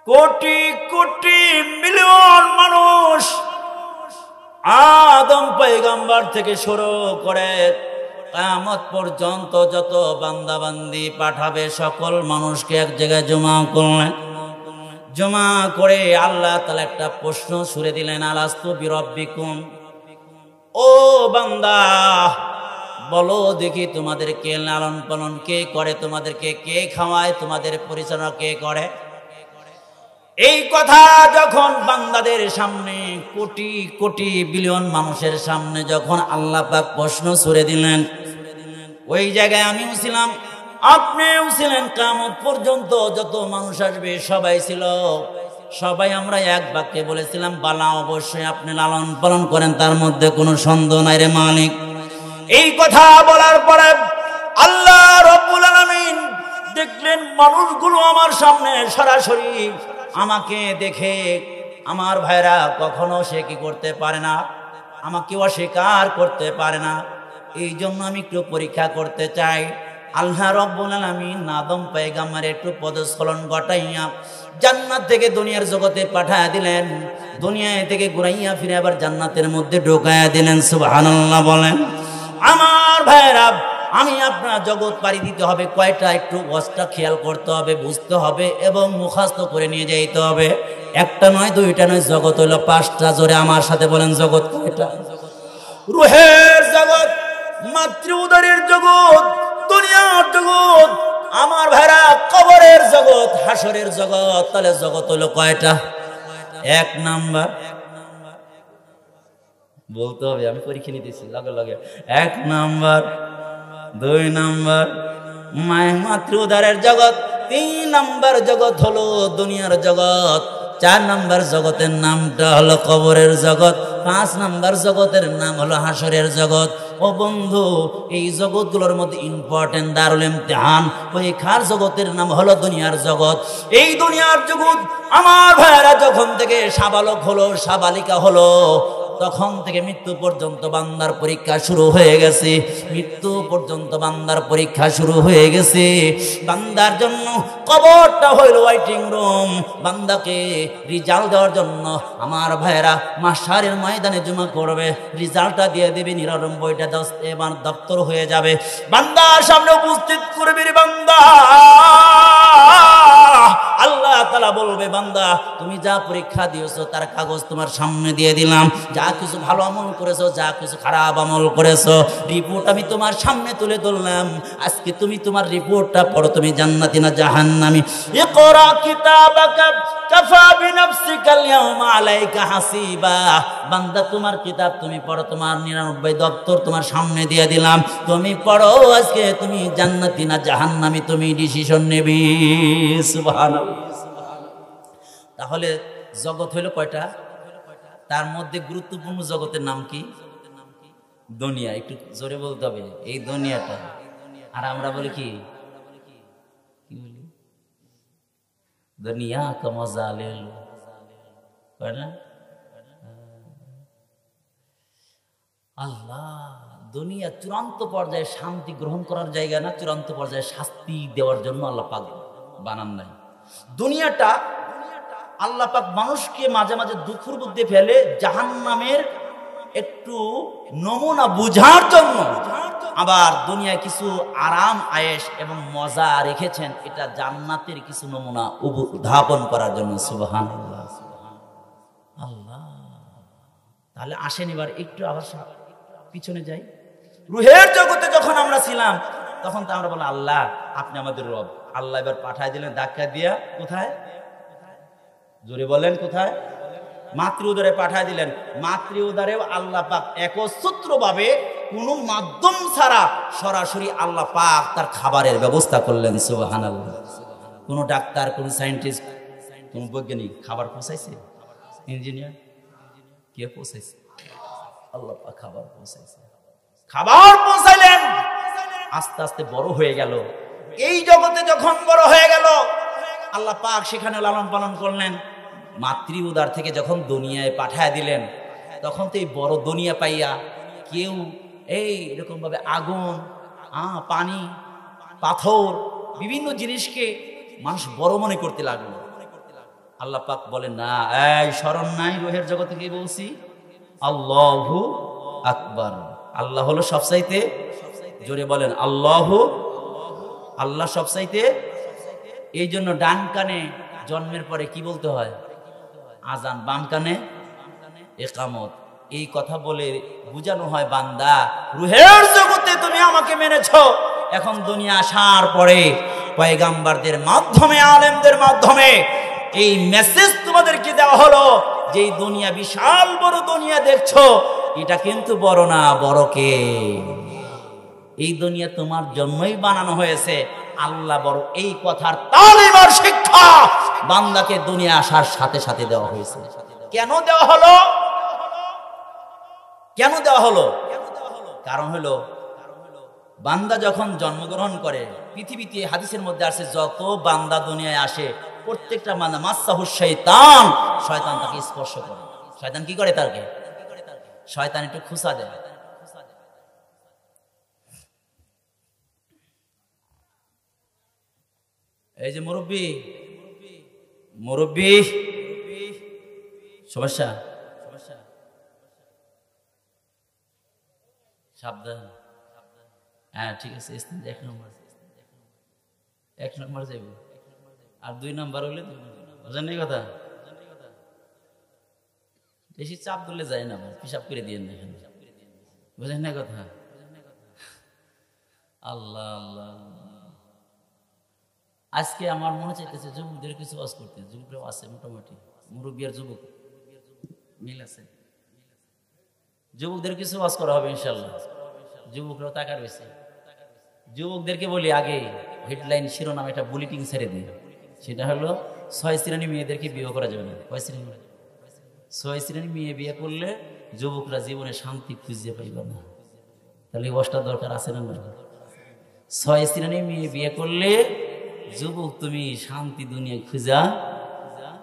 Crore crore million মানুষ আদম পয়গম্বর থেকে শুরু করে কিয়ামত পর্যন্ত যত বান্দাবান্দি পাঠাবে সকল মানুষকে এক জায়গায় জমা করলেন। জমা করে আল্লাহ তাআলা একটা প্রশ্ন ছুড়ে দিলেন, আলাস্তু বিরব্বিকুম, ও বান্দা বলো দেখি তোমাদেরকে লালন পালন কে করে, তোমাদেরকে কে খাওয়ায়, তোমাদের পরিচালনা কে করে? এই কথা যখন বান্দাদের সামনে কোটি কোটি বিলিয়ন মানুষের সামনে যখন আল্লাহ পাক প্রশ্ন ছুড়ে দিলেন, ওই জায়গায় আমিও ছিলাম, আপনিও ছিলেন, কিয়ামত পর্যন্ত যত মানুষ আসবে সবাই ছিল। সবাই আমরা এক বাক্যে বলেছিলাম, বালা অবশ্যই আপনি লালন পালন করেন, তার মধ্যে কোনো সন্দেহ নাই রে মালিক। এই কথা বলার পরে আল্লাহ রব্বুল আলামিন দেখলেন মানুষগুলো আমার সামনে সরাসরি আমাকে দেখে আমার ভাইরা কখনো সে কি করতে পারে না, আমাকে অস্বীকার করতে পারে না। এই জন্য আমি একটু পরীক্ষা করতে চাই। আল্লাহ রব্বুল আলামিন আদম পয়গম্বরের একটু পদস্খলন ঘটাইয়া জান্নাত থেকে দুনিয়ার জগতে পাঠায়া দিলেন, দুনিয়া থেকে ঘুরাইয়া ফিরে আবার জান্নাতের মধ্যে ঢোকায়া দিলেন। সুবহানাল্লাহ বলেন। আমার ভাইরা, আমি আপনার জগৎ পাড়ি দিতে হবে কয়টা, একটু ওয়াজটা খেয়াল করতে হবে, বুঝতে হবে এবং মুখস্থ করে নিয়ে যাইতে হবে। একটা নয়, দুইটা নয়, জগৎ হলো পাঁচটা। জোরে আমার সাথে বলেন, জগৎ কয়টা? রুহের জগৎ, মাতৃ উদরের জগৎ, দুনিয়ার জগৎ, আমার ভাইরা কবরের জগৎ, হাসরের জগৎ। তাহলে জগৎ হলো কয়টা? এক নাম্বার বলতে হবে, আমি পরীক্ষা নিতেছি লগে লগে। এক নাম্বার, দুই নাম্বার মাতৃ উদরের জগৎ, তিন নাম্বার জগৎ হলো দুনিয়ার জগৎ, চার নাম্বার জগতের নামটা হলো কবরের জগৎ, পাঁচ নাম্বার জগতের নাম হলো হাসরের জগৎ। ও বন্ধু, এই জগৎগুলোর মধ্যে ইম্পর্টেন্ট দারুল ইমতিহান পরীক্ষার জগতের নাম হলো দুনিয়ার জগৎ। এই দুনিয়ার জগৎ আমার ভাইয়েরা যখন থেকে সাবালক হলো, সাবালিকা হলো, তখন থেকে মৃত্যু পর্যন্ত বান্দার পরীক্ষা শুরু হয়ে গেছে। মৃত্যু পর্যন্ত বান্দার পরীক্ষা শুরু হয়ে গেছে। বান্দার জন্য কবরটা হইল ওয়েটিং রুম। বান্দাকে রেজাল্ট দেওয়ার জন্য আমার ভাইয়েরা মাশারের ময়দানে জমা করবে, রেজাল্টটা দিয়ে দেবে, ৯৯টা এবার দপ্তর হয়ে যাবে, বান্দার সামনে উপস্থিত করবে। রে বান্দা, আল্লাহ তাআলা বলবে, বান্দা তুমি যা পরীক্ষা দিয়েছো তার কাগজ তোমার সামনে দিয়ে দিলাম। যা কিছু ভালো আমল করেছো, যা কিছু খারাপ আমল করেছো, রিপোর্ট আমি তোমার সামনে তুলে ধরলাম। আজকে তুমি তোমার রিপোর্টটা পড়ো, তুমি জান্নাতি না জাহান্নামী। ইকরা কিতাবাকা কাফা বিনাফসিকাল ইয়াওমা আলাইকা হাসিবা। বান্দা তোমার কিতাব তুমি পড়ো, তোমার ৯৯ দপ্তর তোমার সামনে দিয়ে দিলাম, তুমি পড়ো। আজকে তুমি জান্নাতি না জাহান্নামী, তুমি ডিসিশন নেবে। সুবহানাল্লাহ। তাহলে জগৎ হইল কয়টা? তার মধ্যে গুরুত্বপূর্ণ জগতের নাম কি? দুনিয়া। একটু জোরে বলতে হবে, এই দুনিয়াটা। আর আমরা বলি কি বলি? দুনিয়া কা মজা লে লো, না? আল্লাহ, দুনিয়া চূড়ান্ত পর্যায়ে শান্তি গ্রহণ করার জায়গা না, চূড়ান্ত পর্যায়ে শাস্তি দেওয়ার জন্য আল্লাহ পাক বানান নাই। দুনিয়াটা আল্লাহ পাক মানুষকে মাঝে মাঝে দুঃখের মধ্যে ফেলে জাহান্নামের একটু নমুনা বুঝার জন্য। আবার দুনিয়ায় কিছু আরাম আয়েশ এবং মজা রেখেছেন, এটা জান্নাতের কিছু নমুনা উদ্ভাবন করার জন্য। সুবহানাল্লাহ। আল্লাহ, তাহলে আসেন এবার একটু আবার পিছনে যাই। রুহের জগতে যখন আমরা ছিলাম তখন তো আমরা বললাম, আল্লাহ আপনি আমাদের রব। আল্লাহ এবার পাঠায় দিলেন ধাক্কা দিয়া, কোথায়? জোরে বলেন, কোথায়? মাতৃ উদরে পাঠায় দিলেন। মাতৃ উদরেও আল্লাহ পাক একসূত্রভাবে কোনো মাধ্যম ছাড়া সরাসরি আল্লাহ পাক তার খাবারের ব্যবস্থা করলেন। সুবহানাল্লাহ। কোনো ডাক্তার, কোনো সায়েন্টিস্ট, কোনো বৈজ্ঞানিক খাবার পৌঁছাইছে? ইঞ্জিনিয়ার কে পৌঁছাইছে? আল্লাহ পাক খাবার পৌঁছাইছে। খাবার পৌঁছাইলেন, আস্তে আস্তে বড় হয়ে গেল। এই জগতে যখন বড় হয়ে গেল, আল্লাহ পাক সেখানে লালন পালন করলেন। মাতৃ উদর থেকে যখন দুনিয়ায় পাঠায় দিলেন, তখন তো এই বড় দুনিয়া পাইয়া কেউ এই এরকম ভাবে আগুন, পানি, পাথর, বিভিন্ন জিনিসকে মানুষ বড় মনে করতে লাগলো। আল্লাহ পাক বলেন না, এই স্মরণ নাই রুহের জগতে কি বলছি? আল্লাহু আকবার। আল্লাহ হলো সবচাইতে, জোরে বলেন আল্লাহু, আল্লাহ সবচাইতে। এই জন্য ডান কানে জন্মের পরে কি বলতে হয়? আজান, বাম কানে ইকামত। এই কথা বলে বুঝানো হয়, বান্দা রুহের জগতে তুমি আমাকে মেনেছো, এখন দুনিয়া আসার পরে পয়গাম্বরদের মাধ্যমে, আলেমদের মাধ্যমে এই মেসেজ তোমাদেরকে দেওয়া হলো যে এই দুনিয়া বিশাল বড় দুনিয়া দেখছো, এটা কিন্তু বড় না, বড় কে? এই দুনিয়া তোমার জন্যই বানানো হয়েছে, আল্লাহ বড়। এই কথার তালিম আর শিক্ষা বান্দাকে দুনিয়া আসার সাথে সাথে দেওয়া হয়েছে। কেন দেওয়া হলো? কেন দেওয়া হলো? কারণ হলো বান্দা যখন জন্মগ্রহণ করে, পৃথিবীতে হাদিসের মধ্যে আসে যত বান্দা দুনিয়ায় আসে প্রত্যেকটা বান্দা মাসসাহুশ শাইতান, শয়তান তাকে স্পর্শ করে। শয়তান কি করে? তাকে শয়তান একটু খুসা দেয়। এই যে মুরব্বী, মুরব্বী সমস্যা, সাবধান। হ্যাঁ ঠিক আছে, এক নম্বর, এক নম্বর যাইব, আর 2 নম্বর হলে 2 নম্বর, বুঝেন এই কথা? বেশি চাপ দিলে যায় না, হিসাব করে দিয়ে না, এখানে বুঝেন না কথা? আল্লাহ আল্লাহ। আজকে আমার মনে চাইতেছে যুবকদের কিছু ওয়াজ করতে, যুবকরাও আছে মোটামুটি, মুরব্বী আর যুবক মিল আছে, যুবকদের কিছু ওয়াজ করা হবে ইনশাল্লাহ। যুবকরাও টাকা রয়েছে। যুবকদেরকে বলি আগে হেডলাইন শিরোনাম একটা বুলেটিন ছেড়ে দিই, সেটা হলো 6 শ্রেণী মেয়েদেরকে বিয়ে করা যাবে না। 6 শ্রেণী মেয়ে বিয়ে করলে যুবকরা জীবনে শান্তি খুঁজে পাইবে না। তাহলে ওয়াজটা দরকার আছে না? 6 শ্রেণী মেয়ে বিয়ে করলে যুবক তুমি শান্তি দুনিয়া খুঁজা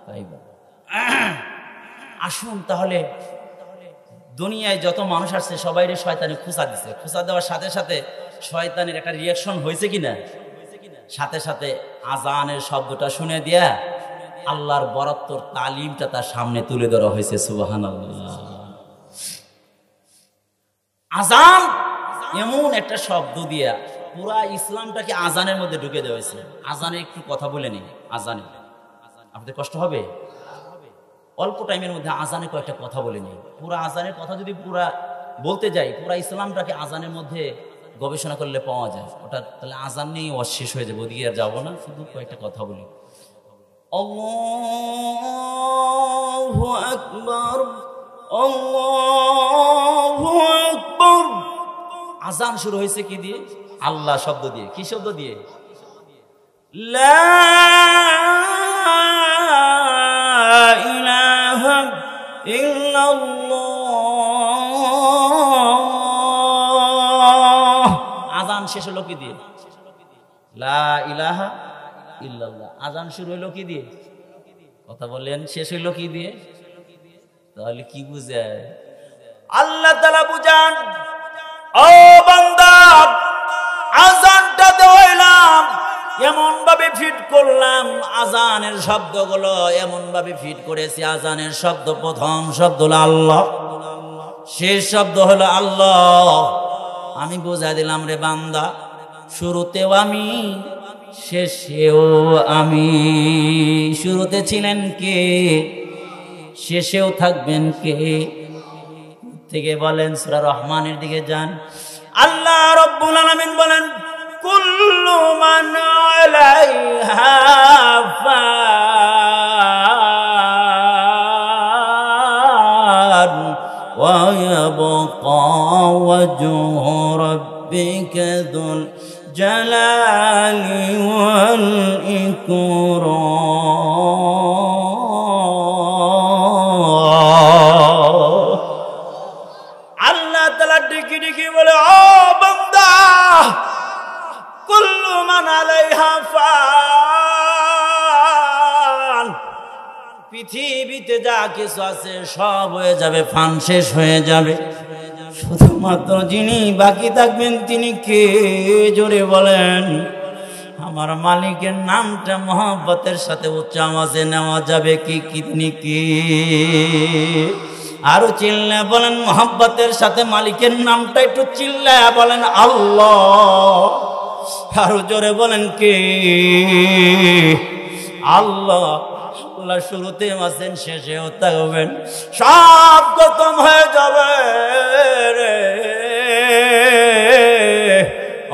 পাইবা। আসুন তাহলে, দুনিয়ায় যত মানুষ আসছে সবাইরে শয়তানি খুঁচা দিছে। খুঁচা দেওয়ার সাথে সাথে শয়তানের একটা রিয়াকশন হয়েছে কিনা? সাথে সাথে আজানের শব্দটা শুনে দিয়া আল্লাহর বরাত্তর তালিমটা তার সামনে তুলে ধরা হয়েছে। সুবহানাল্লাহ। আজান এমন একটা শব্দ দিয়া পুরা ইসলামটাকে আজানের মধ্যে ঢুকে দেওয়া হয়েছে। আজানে একটু কথা বলে নিই। আজানে আপনাদের কষ্ট হবে, অল্প টাইমের মধ্যে আজানে কয়েকটা কথা বলে নিই। পুরা আজানের কথা যদি পুরা বলতে যাই, পুরা ইসলামটাকে আজানের মধ্যে গবেষণা করলে পাওয়া যায়। ওটা তাহলে আজান নিয়ে অশেষ হয়ে যাবে, ওদিকে আর যাবো না, শুধু কয়েকটা কথা বলি। আল্লাহু আকবার, আল্লাহু আকবার। আজান শুরু হয়েছে কি দিয়ে? আল্লাহ শব্দ দিয়ে। কি শব্দ দিয়ে? লা ইলাহা ইল্লাল্লাহ। আজান শেষ হলো কি দিয়ে? লা ইলাহা ইল্লাল্লাহ। আজান শুরু হলো কি দিয়ে? কথা বলেন, শেষ হইলো কি দিয়ে? তাহলে কি বুঝায়? আল্লাহ তাআলা বুঝান, ও বান্দা আজানটা দেওয়াইলাম, এমন ভাবে ফিট করলাম, আজানের শব্দগুলো এমন ভাবে ফিট করেছি। আজানের শব্দ, প্রথম শব্দ হলো আল্লাহ, শেষ শব্দ হলো আল্লাহ। আমি বুঝাই দিলাম রে বান্দা, শুরুতেও আমি, শেষেও আমি। শুরুতে ছিলেন কে, শেষেও থাকবেন কে? থেকে বলেন সূরা রহমানের দিকে যান। আল্লাহ রাব্বুল আলামিন বলেন, কুল্লু মান আলাইহা ফান ওয়া ইয়াবকা ওয়াজহু রাব্বিকা যুল জালালি ওয়াল ইকরাম। আল্লাহ তাআলা ডেকে ডেকে বলে, ও বান্দা, কুল্লু মান আলাইহা ফান। পৃথিবীতে যা কিছু আছে সব হয়ে যাবে, ফান, শেষ হয়ে যাবে। শুধুমাত্র যিনি বাকি থাকবেন তিনি কে? জোরে বলেন। আমার মালিকের নামটা মহব্বতের সাথে উচ্চ আওয়াজে নেওয়া যাবে কি কি আরো চিল্লায় বলেন মহব্বতের সাথে মালিকের নামটা একটু চিল্লায় বলেন আল্লাহ। আরো জোরে বলেন কে? আল্লাহ। আল্লাহ শুরুতে আছেন, শেষেও থাকবেন, সব খতম হয়ে যাবে রে।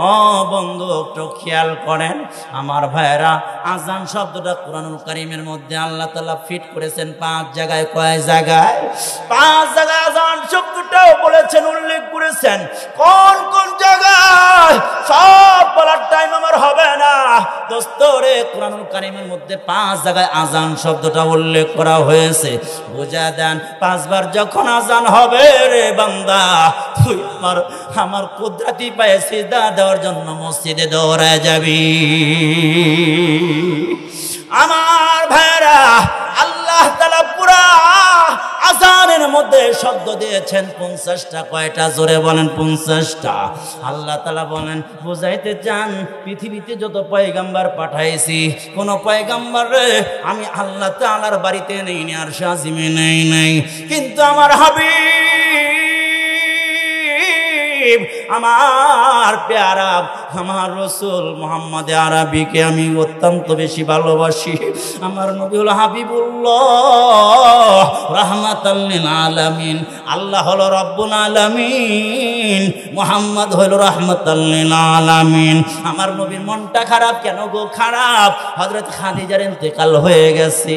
ও বন্ধু একটু খেয়াল করেন আমার ভাইরা, আজান শব্দটা কুরআনুল কারীমের মধ্যে আল্লাহ তাআলা ফিট করেছেন 5 জায়গায়। কয় জায়গায়? 5 জায়গায় আজান শব্দটাও বলেছেন, উল্লেখ করেছেন। কোন কোন জায়গায় সব বলার টাইম আমার হবে না দোস্ত রে। কুরআনুল কারীমের মধ্যে 5 জায়গায় আজান শব্দটা উল্লেখ করা হয়েছে। বুঝা দেন 5 বার যখন আজান হবে রে বান্দা, তুই আমার কুদরতি পায়ে সিজদা দেওয়ার জন্য মসজিদে দৌড়ায় যাবি। আমার ভাইরা, আল্লাহ তাআলা পুরা আজানের মধ্যে শব্দ দিয়েছেন 50টা। কয়টা? জোরে বলেন 50টা। আল্লাহ তাআলা বলেন, বুঝাইতে চান পৃথিবীতে যত পয়গাম্বার পাঠাইছি, কোন পয়গাম্বার আমি আল্লাহ তাআলার বাড়িতে নেই, আর শাজিমে নেই নাই, কিন্তু আমার হাবিব, আমার প্যারা, আমার রসুল মুহাম্মদ আরবিকে আমি অত্যন্ত বেশি ভালোবাসি। আমার নবী হলো হাবিবুল্লাহ, রাহমাতাল লিল আলামিন। আল্লাহ হলো রব্বুল আলামিন, মুহাম্মদ হলো রাহমাতাল লিল আলামিন। আমার নবীর মনটা খারাপ কেন গো? খারাপ হযরত খাদিজার ইন্তেকাল হয়ে গেছে,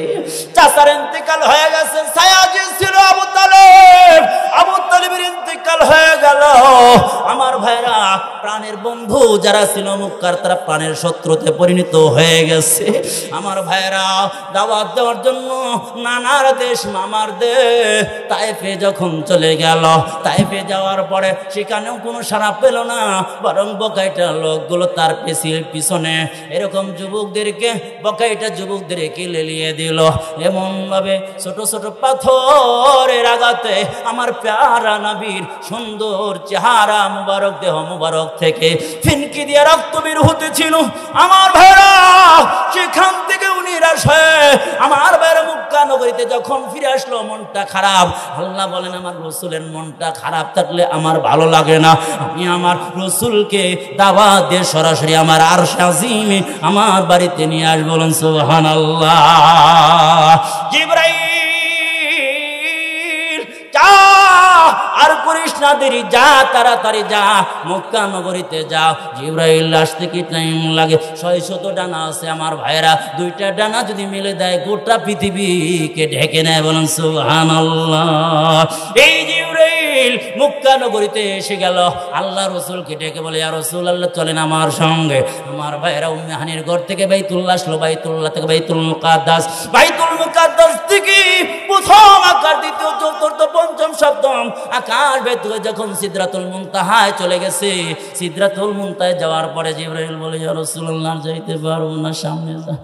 চাচার ইন্তেকাল হয়ে গেছে, সায়াজি ছিল আবু তালেব, আবু তালেবের ইন্তেকাল হয়ে গেল। আমার ভাইরা, প্রাণের বন্ধু যারা ছিল মক্কার, তারা প্রাণের শত্রুতে পরিণত হয়ে গেছে। আমার ভাইরা, দাওয়াত দেওয়ার জন্য নানার দেশ, মামার দেশ তায়েফে যখন চলে গেল, তায়েফে যাওয়ার পরে সেখানেও কোনো সাড়া পেল না, বরং বকাইটা লোকগুলো তার পিছনে এরকম যুবকদেরকে, বকাইটা যুবকদেরকে লেলিয়ে দিল। এমন ভাবে ছোট ছোট পাথরের আঘাতে আমার প্যারা নবীর সুন্দর চেহারা মুবারক, দেহ মুবারক থেকে ফিনকি দিয়ে রক্ত বের হতেছিল। আমার ভাইরা, সেখান থেকে উনি নিরাশ হয়ে আমার ভাইরা মক্কা নগরীতে যখন ফিরে আসলো, মনটা খারাপ। আল্লাহ বলেন, আমার রসুলের মনটা খারাপ থাকলে আমার ভালো লাগে না। আমি আমার রসুলকে দাওয়াত দিয়ে সরাসরি আমার আরশ আজিমে আমার বাড়িতে নিয়ে আসবো। বলেন সুবহানাল্লাহ। জিবরাইল, যা আর করিস না দেরি, যা তাড়াতাড়ি যা, মক্কা নগরীতে যা। জিবরাইল আসতে কি টাইম লাগে? 600 ডানা আছে আমার ভাইরা, 2টা ডানা যদি মিলে দেয় গোটা পৃথিবীকে ঢেকে নেয়। বলেন সুবহানাল্লাহ। এই জিবরাইল মক্কা নগরীতে এসে গেল, আল্লাহ রসুলকে ডেকে বলে, ইয়া রাসূলুল্লাহ চলেন আমার সঙ্গে। আমার ভাইরা, উম্মে হানির ঘর থেকে বাইতুল্লাহ আসলো, বাইতুল্লাহ থেকে বাইতুল মুকাদ্দাস, বাইতুল মুকাদ্দাস থেকে প্রথম আকার, দ্বিতীয়, চতুর্থ, পঞ্চম, সপ্তম আকাশ ভেদ যখন সিদরাতুল মুনতাহায় চলে গেছে, সিদরাতুল মুনতাহায় যাওয়ার পরে জিবরাইল বলে, ইয়া রাসূলুল্লাহ যাইতে পারবো না, সামনে যা।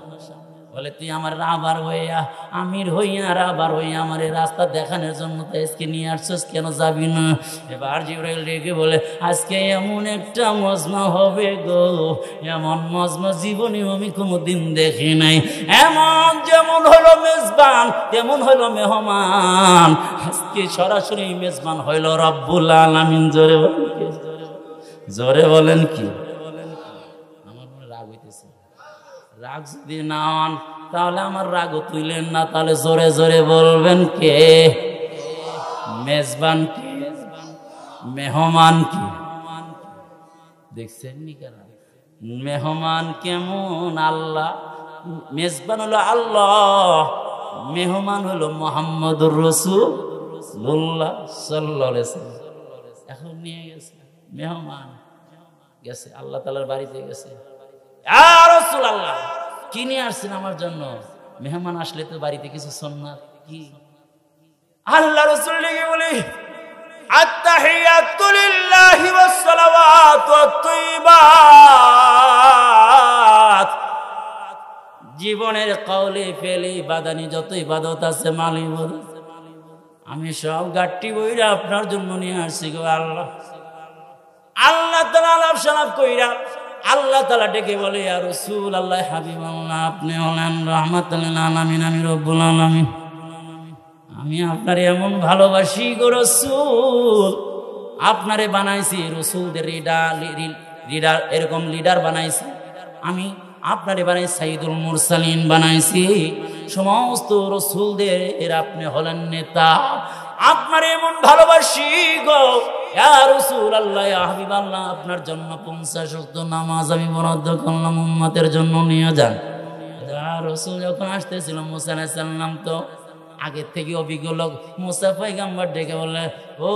বলে, তুই আমার রাবার হইয়া, আমির হইয়া, রাবার হইয়া আমার এই রাস্তা দেখানোর জন্য তো আজকে নিয়ে আসছিস, কেন যাবি না? এবার জিবরাইল রেগে বলে, আজকে এমন একটা মজমা হবে গো, এমন মজমা জীবনে আমি কোনোদিন দেখি নাই। এমন যেমন হলো মেজবান, তেমন হলো মেহমান। আজকে সরাসরি মেজবান হইল রব্বুল আলামিন। জোরে বলেন কি? জোরে বলেন কি? আমার মনে রাগ হইতেছে। রাগ যদি না হন তাহলে আমার রাগও তুইলেন না, তাহলে জোরে জোরে বলবেন কে? মেজবান কে? মেহমান কি? দেখছেন নি কেন? মেহমান কেমন? আল্লাহ। মেজবান হলো আল্লাহ, মেহমান হলো মুহাম্মদুর রাসূলুল্লাহ সাল্লাল্লাহু আলাইহি ওয়াসাল্লাম। এখন নিয়ে গেছে মেহমান, গেছে আল্লাহ তাআলার বাড়িতে গেছে। ইয়া রাসূলুল্লাহ, কি নিয়ে আসছেন আমার জন্য? মেহমান আসলে তো বাড়িতে কিছু সুন্নাত কি? আল্লাহ রাসূল লিখে বলে, আত-তাহিয়াতু লিল্লাহি ওয়াস সালাওয়াতু আত-তাইয়্যিবাত। জীবনের কওলে ফেলে বাদানি যত ইবাদত আছে, মাল ইবাদত, আমি সব গাট্টি বইরা আপনার জন্য নিয়ে আসছি গো আল্লাহ। আল্লাহ তাআলা আলাপ সালাপ কইরা আল্লাহ তাআলা ডেকে বলে, ইয়া রাসূলুল্লাহ, হাবিবাল্লাহ, আপনি হলেন রাহমাতুল লিল আলামিন, আমি রব্বুল আলামিন, আমি আপনারে এমন ভালোবাসি গো রাসূল, আপনারে বানাইছি রাসূলদের লিডার, এরকম লিডার বানাইছি আমি, আপনারে বানাই সাইয়্যিদুল মুরসালিন বানাইছি, সমস্ত রাসূলদের আপনি হলেন নেতা, আপনারে এমন ভালোবাসি গো ইয়া রাসূলুল্লাহ, ইয়া হাবিবাল্লাহ, আপনার জন্য 50 ওয়াক্ত নামাজ আমি বরাদ্দ করলাম, উম্মতের জন্য নিয়ে যান। রাসূল যখন আসতেছিল, মুসা আলাইহিস সালাম তো আগের থেকে অভিজ্ঞ লোক, মুসা পয়গম্বর ডেকে বলে, ও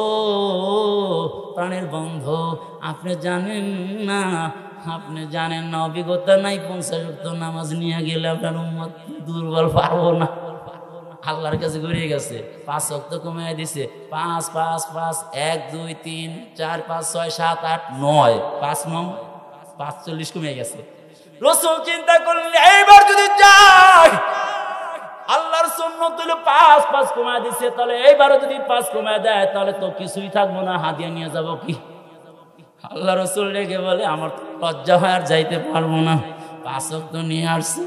প্রাণের বন্ধু, আপনি জানেন না, আপনি জানেন না, অভিজ্ঞতা নাই, 50 ওয়াক্ত নামাজ নিয়ে গেলে আপনার উম্মত দুর্বল, পারবো না। আল্লাহর কাছে ঘুরিয়ে গেছে, 5 ওয়াক্ত কমিয়ে দিছে, 5 5 5 1 2 3 4 5 6 7 8 9, 5 9 45 কমে গেছে। রাসূল চিন্তা করলেন, এইবার যদি যায়, আল্লাহর সুন্নাত হলো 5 5 কমিয়ে দিছে, তাহলে এইবারও যদি 5 কমিয়ে দেয়, তাহলে তো কিছুই থাকবো না, হাদিয়া নিয়ে যাব কি? আল্লাহ রাসূল রেগে বলে, আমার লজ্জা হয়, আর যাইতে পারবো না, 5 ওয়াক্ত নিয়ে আসছি,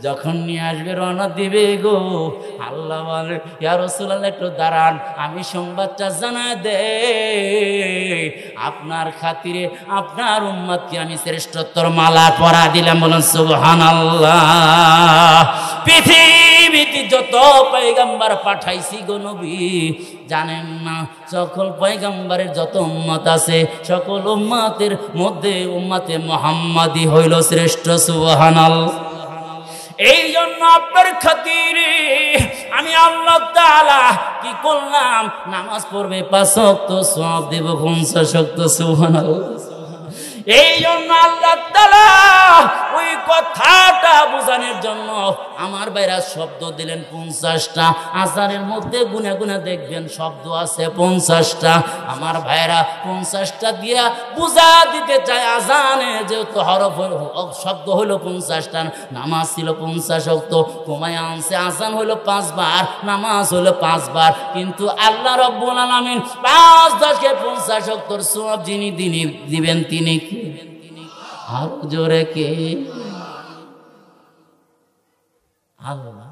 যখন নিয়ে আসবে রওনা দিবে গো, আল্লাহ বলে, ইয়া রাসূলুল্লাহ, একটু দাঁড়ান, আমি সংবাদটা জানাই দে, আপনার খাতিরে আপনার উম্মতকে আমি শ্রেষ্ঠত্বর মালা পরা দিলাম। বলেন সুবহানাল্লাহ। পৃথিবীতে যত পয়গম্বর পাঠাইছি গো নবী, জানেন না, সকল পয়গম্বরের যত উম্মত আছে, সকল উম্মতের মধ্যে উম্মতে মুহাম্মাদি হইল শ্রেষ্ঠ। সুবহানাল্লাহ। এই জন্য আপনার খাতিরে আমি আল্লাহ তাআলা কি করলাম, নামাজ পড়বে 5 ওয়াক্ত, সওয়াব দেব 50 ওয়াক্ত। সুবহানাল্লাহ। এই জন্য আল্লাহ তাআলা ওই কথাটা বোঝানোর জন্য আমার ভাইরা শব্দ দিলেন 50টা। আজানের মধ্যে গুনে গুনে দেখবেন শব্দ আছে 50টা। আমার ভাইরা 50টা দিয়া বুঝা দিতে চায়, আজানে যেহেতু হরফ শব্দ হলো 50টা, নামাজ ছিল 50 ওয়াক্ত, কমায় আনছে, আজান হলো 5 বার, নামাজ হলো 5 বার, কিন্তু আল্লাহ রাব্বুল আলামিন 5 10 50 ওয়াক্তর সওয়াব যিনি দিবেন তিনি আর জোরে কে? আল্লাহ।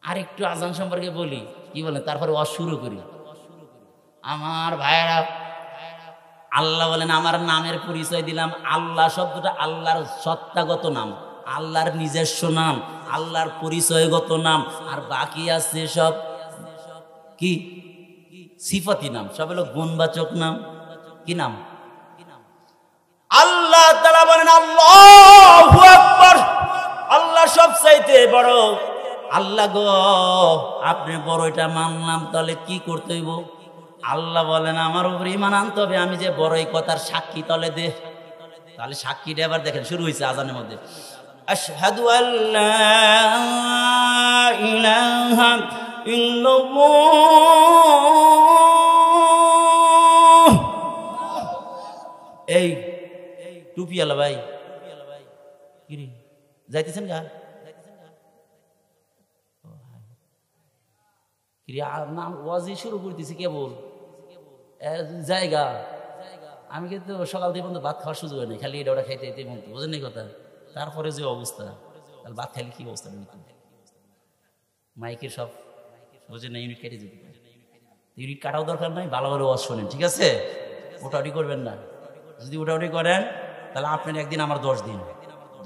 আরেকটু আজান সম্পর্কে বলি, কি বলেন, তারপরে শুরু করি। আমার ভাইরা, আল্লাহ বলেন, আমার নামের পরিচয় দিলাম। আল্লাহ শব্দটা আল্লাহর সত্তাগত নাম, আল্লাহর নিজস্ব নাম, আল্লাহর পরিচয়গত নাম, আর বাকি আছে সব কি সিফাতি নাম, সব হলো গুণবাচক নাম। কি নাম? আল্লাহ তাআলা বলেন আল্লাহু আকবার, আল্লাহ সবচাইতে বড়। আল্লাহ গো, আপনি বড়, এটা মানলাম, তাহলে কি করতে হইব? আল্লাহ বলেন, আমার উপরে ঈমান আনতে হবে, আমি যে বড়, এই কথার সাক্ষী তলে দে। তাহলে সাক্ষীটা এবার দেখেন, শুরু হয়েছে আজানের মধ্যে, আশহাদু আল্লা ইলাহা ইল্লাল্লাহ। এই টুপিওয়ালা ভাই কিরে যাইতেছেন গা? নাম ওয়াজি শুরু করতেছি কেবল জায়গা। আমি কিন্তু সকাল থেকে পর্যন্ত ভাত খাওয়ার সুযোগ নেই, খালি এটা ওটা খাইতে খাইতে মন, বোঝেন এই কথা। তারপরে যে অবস্থা, তাহলে ভাত খাইলে কি অবস্থা? মাইকের সব বোঝেন না, ইউনিট কেটে যেতে পারে। ইউনিট কাটাও দরকার নাই, ভালো ভালো ওয়াজ শোনেন, ঠিক আছে? ওটাউটি করবেন না। যদি ওটাউটি করেন তাহলে আপনার একদিন আমার 10 দিন,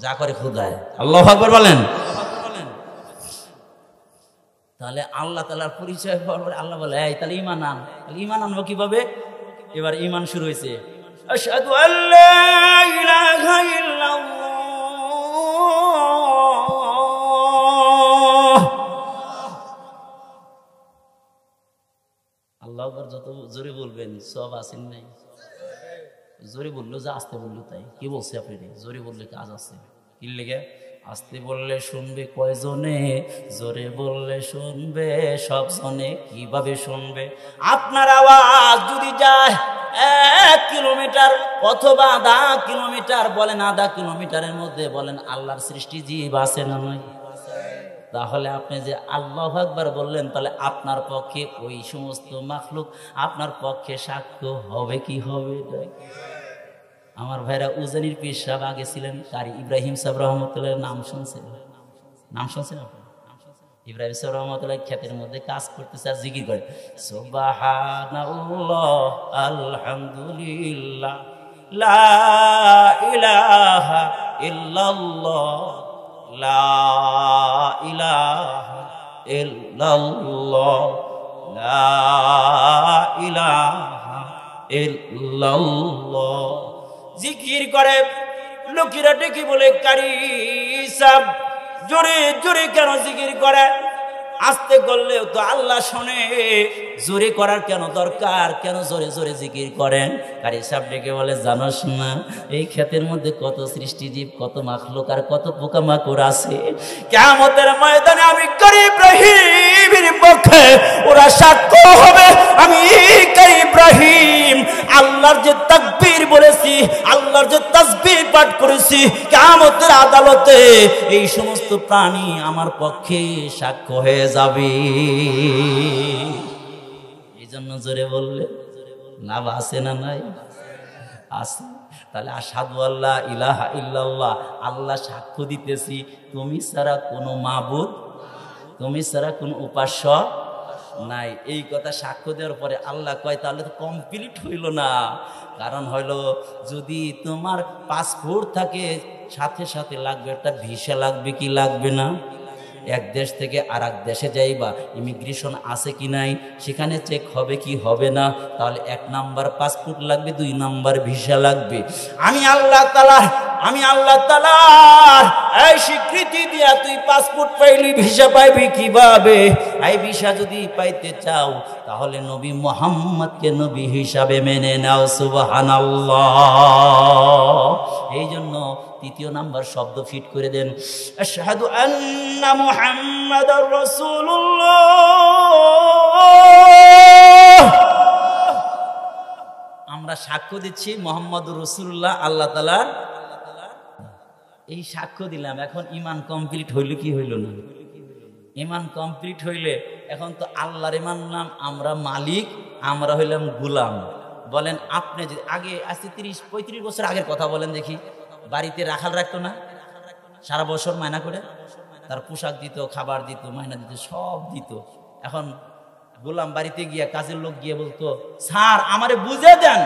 যা করে খুদায়। আল্লাহু আকবার বলেন। তাহলে আল্লাহ তাআলার পরিচয় পাওয়ার, আল্লাহ বলে, এই তাহলে ঈমান আন। তাহলে ঈমান আনবো কিভাবে? এবার ঈমান শুরু হয়েছে, আশহাদু আল্লা ইলাহা ইল্লাল্লাহ। আল্লাহু আকবার যত জোরে বলবেন সব আসেন নাই। জোরে বললো যে, আস্তে বললো তাই। কি বলছে আপনি? জোরে বললে কাজ আছে। কি লেগে? আস্তে বললে শুনবে কয়জনে, জোরে বললে শুনবে সব জনে। কিভাবে শুনবে? আপনার আওয়াজ যদি যায় 1 কিলোমিটার অথবা 0.5 কিলোমিটার, বলেন 0.5 কিলোমিটারের মধ্যে, বলেন আল্লাহর সৃষ্টি জীব আছে না নয়? তাহলে আপনি যে আল্লাহু আকবার বললেন, তাহলে আপনার পক্ষে ওই সমস্ত মাখলুক আপনার পক্ষে সাক্ষ্য হবে কি হবে? আমার ভাইরা উজানির পীর সাহেব আগে ছিলেন কারি ইব্রাহিম সাহেব রহমতুল্লাহ, নাম শুনছেন? নাম শুনছেন আপনি? ইব্রাহিম সাহেব রহমতুল্লাহ ক্ষেতের মধ্যে কাজ করতেছে আর জিকির করে সুবহানাল্লাহ আলহামদুলিল্লাহ লা ইলাহা ইল্লাল্লাহ লা ইলাহা ইল্লাল্লাহ লা ইলাহা ইল্লাল্লাহ জিকির করে। লোকেরা ডেকে বলে কারি সাহেব জোরে জোরে কেন জিকির করে? আস্তে করলেও তো আল্লাহ শোনে, জোরে করার কেন দরকার? কেন জোরে জোরে জিকির করেন? কারি সাহেব ডেকে বলে জানোস না এই ক্ষেতের মধ্যে কত সৃষ্টিজীব, কত মাখলুক আর কত পোকামাকড় আছে। কিয়ামতের ময়দানে আমি কারি ইব্রাহিমের পক্ষে ওরা সাক্ষ্য হবে। আমি কারি ইব্রাহিম আল্লাহর যে তাকবীর বলেছি, আল্লাহর যে তাসবিহ পাঠ করেছি, কিয়ামতের আদালতে এই সমস্ত প্রাণী আমার পক্ষে সাক্ষ্য হয়ে যাবে। এই জন্য জোরে বললে লাভ আছে না নাই? আছে। তাহলে আশহাদু আল্লা ইলাহা ইল্লাল্লাহ, আল্লাহ সাক্ষ্য দিতেছি তুমি ছাড়া কোনো মাবুদ, তুমি ছাড়া কোনো উপাস্য নাই। এই কথা সাক্ষ্য দেওয়ার পরে আল্লাহ কয় তাহলে তো কমপ্লিট হইল না। কারণ হইলো যদি তোমার পাসপোর্ট থাকে সাথে সাথে লাগবে একটা ভিসা, লাগবে কি লাগবে না? এক দেশ থেকে আর এক দেশে যাইবা, ইমিগ্রেশন আছে কি নাই সেখানে চেক হবে কি হবে না। তাহলে 1 নাম্বার পাসপোর্ট লাগবে, 2 নাম্বার ভিসা লাগবে। আমি আল্লাহ তাআলার এই স্বীকৃতি দিয়া তুই পাসপোর্ট পাইলি, ভিসা পাইবি কিভাবে? এই ভিসা যদি পাইতে চাও তাহলে নবী মুহাম্মদকে নবী হিসাবে মেনে নাও। সুবহানাল্লাহ। এই জন্য 3য় নাম্বার শব্দ ফিট করে দেন, আশহাদু আন্না মুহাম্মাদার রাসূলুল্লাহ। আমরা সাক্ষ্য দিচ্ছি মুহাম্মদুর রাসূলুল্লাহ আল্লাহ তাআলার। এই সাক্ষ্য দিলাম, এখন ঈমান কমপ্লিট হইল কি হইল না? ঈমান কমপ্লিট হইলে এখন তো আল্লাহরে মানলাম, আমরা মালিক, আমরা হইলাম গোলাম। বলেন আপনি যদি আগে আজকে 30-35 বছর আগের কথা বলেন দেখি, বাড়িতে রাখাল রাখতো না? সারা বছর মায়না করে তার পোশাক দিত, খাবার দিত, মায়না দিত, সব দিত। এখন গোলাম বাড়িতে গিয়া কাজের লোক গিয়ে বলতো স্যার আমারে বুঝিয়ে দেন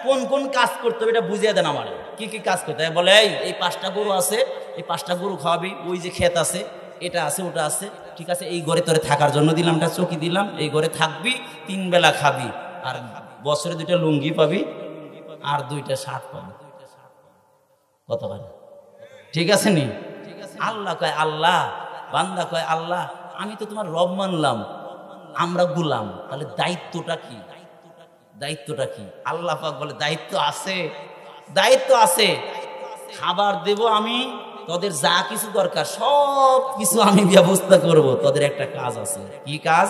কোন কোন কাজ করতে হবে, এটা বুঝিয়ে দেন আমারে কি কি কাজ করতে হবে। বলে এই 5টা গরু আছে, এই 5টা গরু খাওয়াবি, ওই যে ক্ষেত আছে, এটা আছে, ওটা আছে, ঠিক আছে, এই ঘরে তোরে থাকার জন্য দিলাম, একটা চৌকি দিলাম, এই ঘরে থাকবি, 3 বেলা খাবি, আর বছরে 2টা লুঙ্গি পাবি আর 2টা শার্ট পাবি। কত পারে? ঠিক আছে নি? আল্লাহ কয় আল্লাহ, বান্দা কয় আল্লাহ আমি তো তোমার রব মানলাম, আমরা গোলাম, তাহলে দায়িত্বটা কি? দায়িত্বটা কি? আল্লাহ পাক বলে দায়িত্ব আছে, দায়িত্ব আছে। খাবার দেব আমি, তোদের যা কিছু দরকার সব কিছু আমি ব্যবস্থা করব, তোদের একটা কাজ আছে। কি কাজ?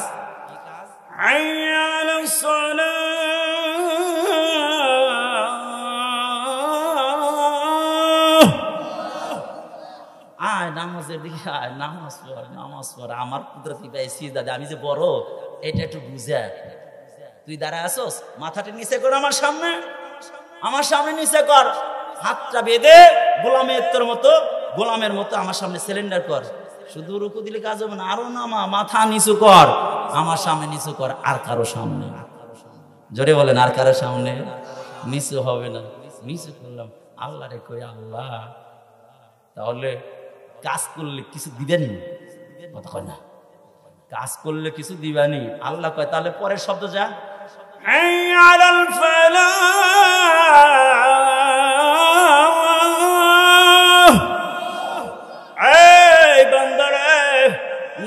আয় নামাজের দিকে আয়, নামাজ পড়, নামাজ পড়। আমার কুদরতি পাইছি দাদা, আমি যে বড় এটা একটু বুঝা। তুই দাঁড়ায় আসোস, মাথাটা নিচে কর, আমার সামনে, আমার সামনে নিচে কর, হাতটা বেঁধে গোলামের মতো আমার সামনে সিলিন্ডার কর। শুধু রুকু দিলে কাজ হবে না, আরো নামা, মাথা নিচু কর, আমার সামনে নিচু কর। আর কারো সামনে, জোরে বলেন, আর কারো সামনে নিচু হবে না। নিচু করলাম, আল্লাহ রে কই আল্লাহ তাহলে কাজ করলে কিছু দিবেনি? কথা কয় না, কাজ করলে কিছু দিবানি। আল্লাহ কয় তাহলে পরের শব্দ যা,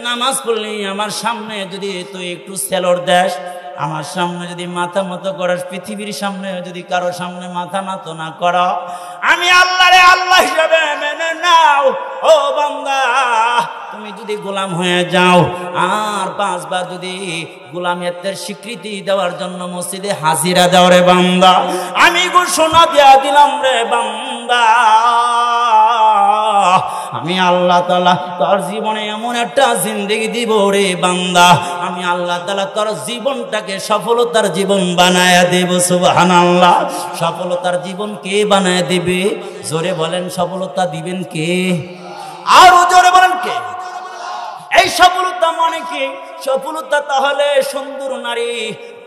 নামাজ পড়লি আমার সামনে যদি তুই একটু সেলর দেশ, আমার সামনে যদি মাথা মতো করাস, পৃথিবীর সামনে যদি কারো সামনে মাথা মতো না করো, আমি আল্লাহরে আল্লাহ হিসাবে মেনে নাও। ও বান্দা তুমি যদি গোলাম হয়ে যাও, আর 5 বার যদি গোলামিয়তের স্বীকৃতি দেওয়ার জন্য মসজিদে হাজিরা দাও রে বান্দা, আমি ঘোষণা দিয়া দিলাম রে বান্দা, আমি আল্লাহ তাআলা তোর জীবনে এমন একটা জিন্দেগি দিব রে বান্দা, আমি আল্লাহ তাআলা তোর জীবনটাকে সফলতার জীবন বানায়া দেব। সুবহানাল্লাহ। সফলতার জীবন কে বানায়া দিবে? জোরে বলেন, সফলতা দিবেন কে? আরো জোরে বলেন কে? এই সফলতা মানে কি? সফলতা তাহলে সুন্দর নারী,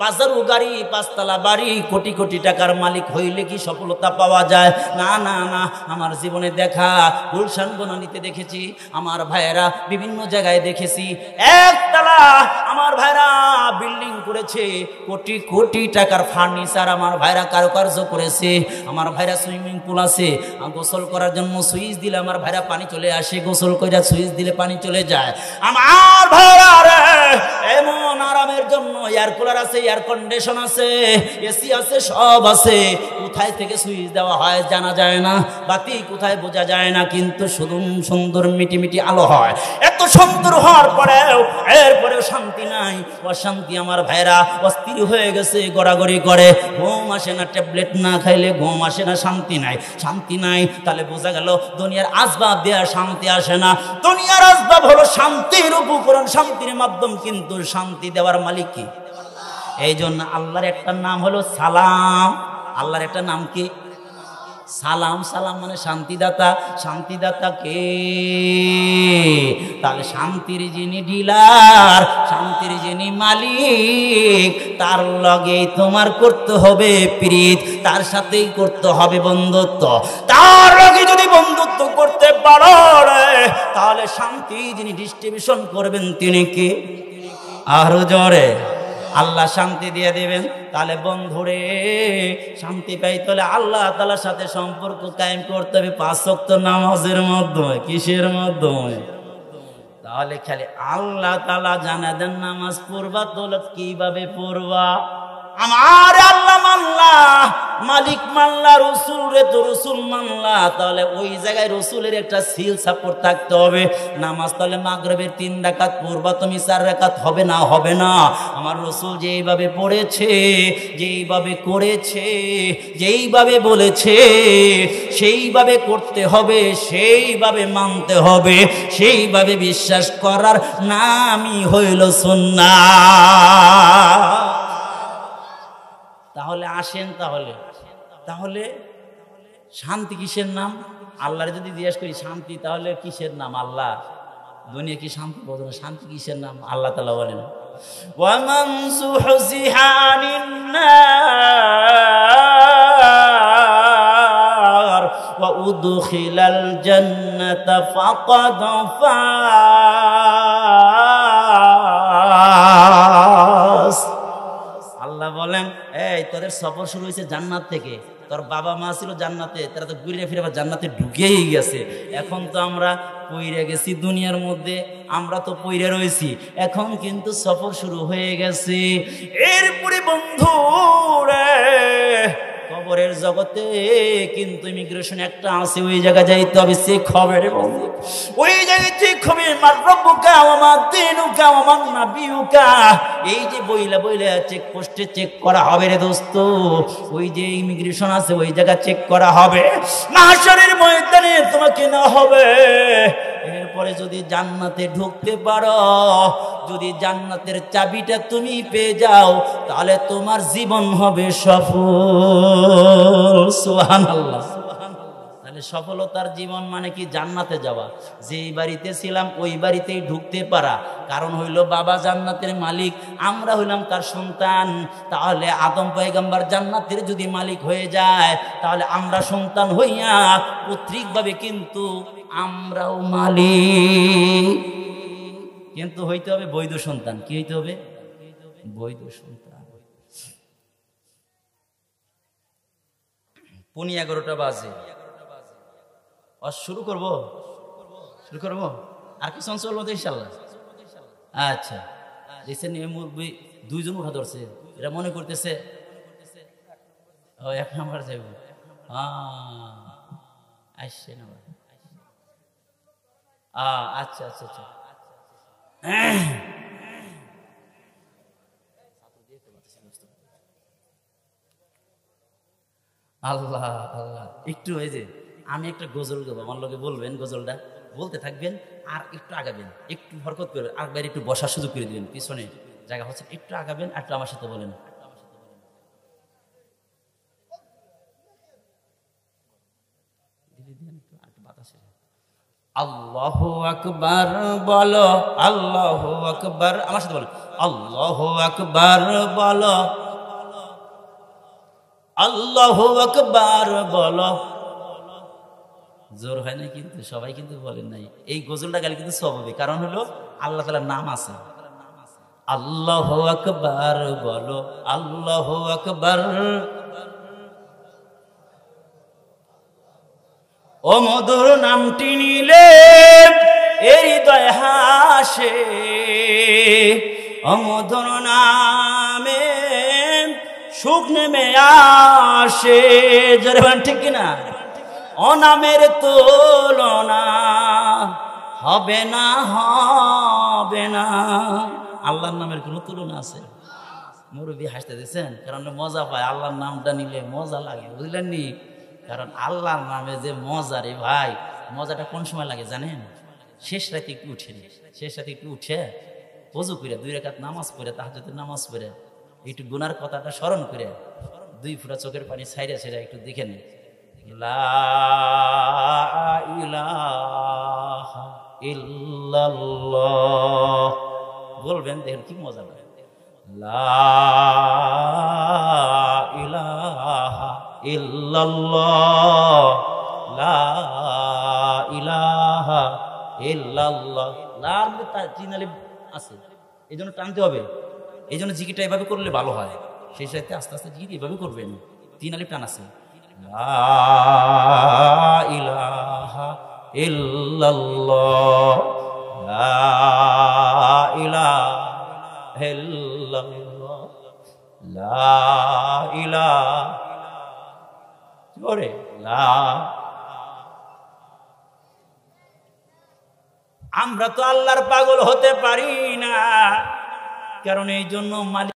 পাঁচারু গাড়ি, পাঁচতলা বাড়ি, কোটি কোটি টাকার মালিক হইলে কি সফলতা পাওয়া যায়? না না না। আমার জীবনে দেখা গুলশান বনানীতে দেখেছি, আমার ভাইয়েরা বিভিন্ন জায়গায় দেখেছি, একতলা আমার ভাইরা বিল্ডিং করেছে, কোটি কোটি টাকার ফার্নিচার আমার ভাইরা কারুকার্য করেছে। আমার ভাইরা সুইমিং পুল আছে, গোসল করার জন্য সুইচ দিলে আমার ভাইরা পানি চলে আসে, গোসল করে সুইচ দিলে পানি চলে যায়। আমার ভাইরা এমন আরামের জন্য এয়ার কুলার আছে, এয়ার কন্ডিশন আছে, এসি আছে, সব আছে। কোথায় থেকে সুইচ দেওয়া হয় জানা যায় না, বাতি কোথায় বোঝা যায় না, কিন্তু শুধু সুন্দর মিটি মিটি আলো হয়। এত সুন্দর হওয়ার পরেও এরপরেও শান্তি নাই, অশান্তি। আমার ভাইরা অস্থির হয়ে গেছে, গড়াগড়ি করে, ঘুম আসে না, ট্যাবলেট না খাইলে ঘুম আসে না, শান্তি নাই, শান্তি নাই। তাহলে বোঝা গেল দুনিয়ার আসবাব দেওয়া শান্তি আসে না। দুনিয়ার আসবাব হলো শান্তির উপকরণ, শান্তির মাধ্যম, কিন্তু শান্তি দেওয়ার মালিক কি? এই জন্য আল্লাহর একটা নাম হলো সালাম। আল্লাহর একটা নাম কি? সালাম। সালাম মানে শান্তিদাতা। শান্তিদাতা কে? তাহলে শান্তির যিনি ডিলার, শান্তির যিনি মালিক, তার লগে তোমার করতে হবে প্রীত, তার সাথেই করতে হবে বন্ধুত্ব। তার লগে যদি বন্ধুত্ব করতে পারো তাহলে শান্তি যিনি ডিস্ট্রিবিউশন করবেন তিনি কে? আরো জোরে। আল্লাহ শান্তি দিয়ে দেবেন। তাহলে বন্ধুরে শান্তি পাইতে হলে আল্লাহ তাআলার সাথে সম্পর্ক কায়েম করতে হবে 5 ওয়াক্ত নামাজের মাধ্যমে। কিসের মাধ্যমে? তাহলে খালি আল্লাহ তাআলা জানা দেন নামাজ পড়বা, তাহলে কিভাবে পড়বা? আমার আল্লাহ মানলা, মালিক মানলা, রসুল রে তো রসুল মানলা, তাহলে ওই জায়গায় রসুলের একটা সিল সাপোর্ট থাকতে হবে। নামাজ তাহলে মাগরিবের 3 রাকাত পড়বা, তুমি 4 রাকাত হবে না, হবে না। আমার রসুল যেইভাবে পড়েছে, যেইভাবে করেছে, যেইভাবে বলেছে সেইভাবে করতে হবে, সেইভাবে মানতে হবে, সেইভাবে বিশ্বাস করার নামই হইল সুন্নাহ। তাহলে আসেন, তাহলে শান্তি কিসের নাম? আল্লাহর যদি জিজ্ঞেস করি শান্তি তাহলে কিসের নাম? আল্লাহ দুনিয়া কি শান্তি বোঝে না? শান্তি কিসের নাম? আল্লাহ তাআলা বলেন, ওয়ামান সুহজিহা আনিন নার ওয়া উদখিলাল জান্নাতা ফাকাদ ফাজ। আল্লাহ বলেন, এই তোদের সফর শুরু হয়েছে জান্নাত থেকে, তোর বাবা মা ছিল জান্নাতে, তারা তো ঘুরে ফিরে আবার জান্নাতে ঢুকেই গেছে। এখন তো আমরা পইরে গেছি দুনিয়ার মধ্যে, আমরা তো পইরে রয়েছি, এখন কিন্তু সফর শুরু হয়ে গেছে। এরপরে বন্ধু রে কবরের জগতে কিন্তু ইমিগ্রেশন একটা আছে, ওই জায়গা যাইতে হবে, চেক হবে রে বন্ধু। ওই জায়গায় চেক হবে, মার রব্বুকা ওয়া মা দীনুকা ওয়া মান নাবিয়ুকা। এই যে বইলা বইলা চেক পোস্টে চেক করা হবে রে দোস্ত, ওই যে ইমিগ্রেশন আছে ওই জায়গা চেক করা হবে, মাহশরের ময়দানে তোমাকে না হবে। এরপরে যদি জান্নাতে ঢুকতে পারো, যদি জান্নাতের চাবিটা তুমি পেয়ে যাও, তাহলে তোমার জীবন হবে সফল। সুবহানাল্লাহ। তাহলে সফলতার জীবন মানে কি? জান্নাতে যাওয়া। যেই বাড়িতে ছিলাম ওই বাড়িতেই ঢুকতে পারা। কারণ হইল বাবা জান্নাতের মালিক, আমরা হইলাম তার সন্তান। তাহলে আদম পয়গম্বর জান্নাতের যদি মালিক হয়ে যায়, তাহলে আমরা সন্তান হইয়া পৈতৃকভাবে কিন্তু আমরাও মালিক। কিন্তু হইতে হবে বৈধ সন্তান। কি হইতে হবে? বৈধ সন্তান। 11:15 বাজে, শুরু করবো? আর কিছু চলবো তো ইনশাল্লাহ। আচ্ছা, দেখছেন মুরব্বী 2 জন উঠা ধরছে, এরা মনে করতেছে ও 1 নাম্বার যাইব। আসছে না? আচ্ছা আচ্ছা আচ্ছা। আল্লাহ আল্লাহ। একটু এই যে আমি একটা গজল গাবো, আমার লোকে বলবেন গজলটা। বলতে থাকবেন আর একটু আগাবেন, একটু হরকত করবেন, আর বাইরে একটু বসার সুযোগ করে দিবেন, পিছনে জায়গা হচ্ছে, একটু আগাবেন আর একটু আমার সাথে বলেন আল্লাহু আকবার, বলো আল্লাহু আকবার, আমার সাথে বলেন আল্লাহু আকবার, বলো আল্লাহু আকবার, বলো। জোর হয় না কিন্তু, সবাই কিন্তু বলেন নাই। এই গজলটা গালে কিন্তু স্বভাবিক, কারণ হলো আল্লাহ তাআলার নাম আছে। আল্লাহু আকবার, বলো আল্লাহু আকবার। ও মধুর নামটি নিলে এই হৃদয় হাসে, ও মধুর নামে সুখ নেমে আসে। জোরে বলেন ঠিক কিনা? ও নামের তুলনা হবে না, হবে না। আল্লাহর নামের কোনো তুলনা আছে? মুরব্বী হাসতে দিয়েছেন, কারণ মজা পায়, আল্লাহর নামটা নিলে মজা লাগে, বুঝলেন নি? কারণ আল্লাহর নামে যে মজা রে ভাই, মজাটা কোন সময় লাগে জানেন? শেষ রাতে একটু উঠেন, শেষ রাতে একটু উঠে ওযু করে 2 রাকাত নামাজ পড়ে, তাহাজ্জুদের নামাজ পড়ে, একটু গুনার কথাটা স্মরণ করে 2 ফোঁটা চোখের পানি ছাইড়া ছাইড়া একটু দেখেন, লা ইলাহা ইল্লাল্লাহ বলবেন, দেখেন কি মজা লাগে। লা ইলাহা ইল্লাল্লাহ, লা ইলাহা ইল্লাল্লাহ। লার মধ্যে 3 আলিফ আছে, এই জন্য টানতে হবে, এই জন্য জিকিরটা এভাবে করলে ভালো হয়। সেই সাথে আস্তে আস্তে জিকির এভাবে করবেন, 3 আলিফ টান আছে। লা ইলাহা ইল্লাল্লাহ, লা ইলাহা ইল্লাল্লাহ, লা ইলাহা, জোরে লা। আমরা তো আল্লাহর পাগল হতে পারি না, কারণ এই জন্য মালিক